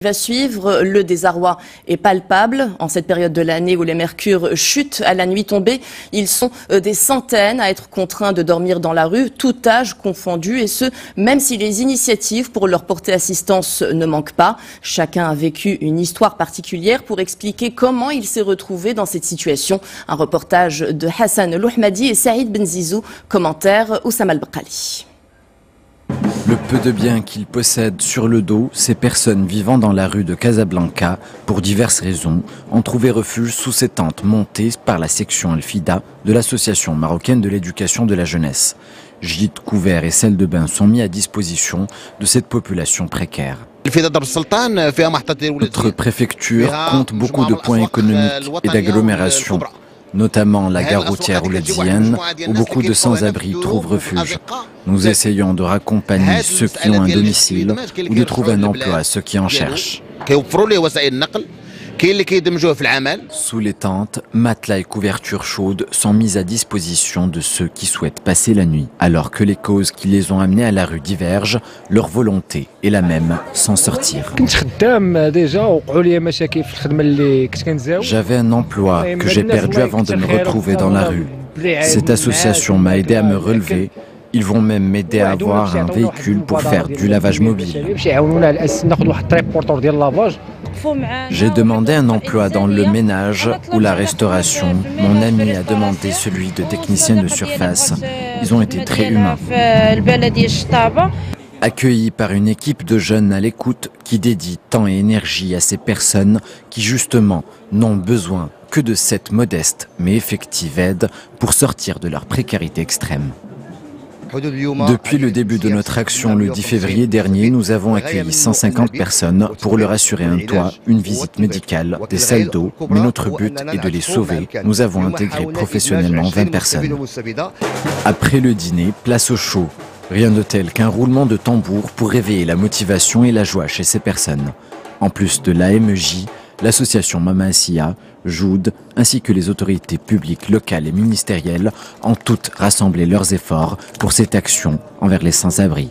Va suivre, le désarroi est palpable. En cette période de l'année où les mercures chutent à la nuit tombée, ils sont des centaines à être contraints de dormir dans la rue, tout âge confondu, et ce, même si les initiatives pour leur porter assistance ne manquent pas. Chacun a vécu une histoire particulière pour expliquer comment il s'est retrouvé dans cette situation. Un reportage de Hassan Louhmadi et Saïd Benzizou, commentaire Oussama Al-Bakali. Le peu de biens qu'ils possèdent sur le dos, ces personnes vivant dans la rue de Casablanca, pour diverses raisons, ont trouvé refuge sous ces tentes montées par la section Al-Fida de l'Association marocaine de l'éducation de la jeunesse. Gîtes, couverts et salles de bain sont mis à disposition de cette population précaire. Notre préfecture compte beaucoup de points économiques et d'agglomération, notamment la gare routière ouledienne, où beaucoup de sans-abri trouvent refuge. Nous essayons de raccompagner ceux qui ont un domicile ou de trouver un emploi à ceux qui en cherchent. Sous les tentes, matelas et couvertures chaudes sont mis à disposition de ceux qui souhaitent passer la nuit. Alors que les causes qui les ont amenés à la rue divergent, leur volonté est la même, s'en sortir. J'avais un emploi que j'ai perdu avant de me retrouver dans la rue. Cette association m'a aidé à me relever. Ils vont même m'aider à avoir un véhicule pour faire du lavage mobile. J'ai demandé un emploi dans le ménage ou la restauration. Mon ami a demandé celui de technicien de surface. Ils ont été très humains. Accueillis par une équipe de jeunes à l'écoute qui dédie temps et énergie à ces personnes qui justement n'ont besoin que de cette modeste mais effective aide pour sortir de leur précarité extrême. Depuis le début de notre action le 10 février dernier, nous avons accueilli 150 personnes pour leur assurer un toit, une visite médicale, des salles d'eau, mais notre but est de les sauver. Nous avons intégré professionnellement 20 personnes. Après le dîner, place au chaud. Rien de tel qu'un roulement de tambour pour réveiller la motivation et la joie chez ces personnes. En plus de l'AMJ, l'association Mama Assia, Joud, ainsi que les autorités publiques, locales et ministérielles ont toutes rassemblé leurs efforts pour cette action envers les sans-abri.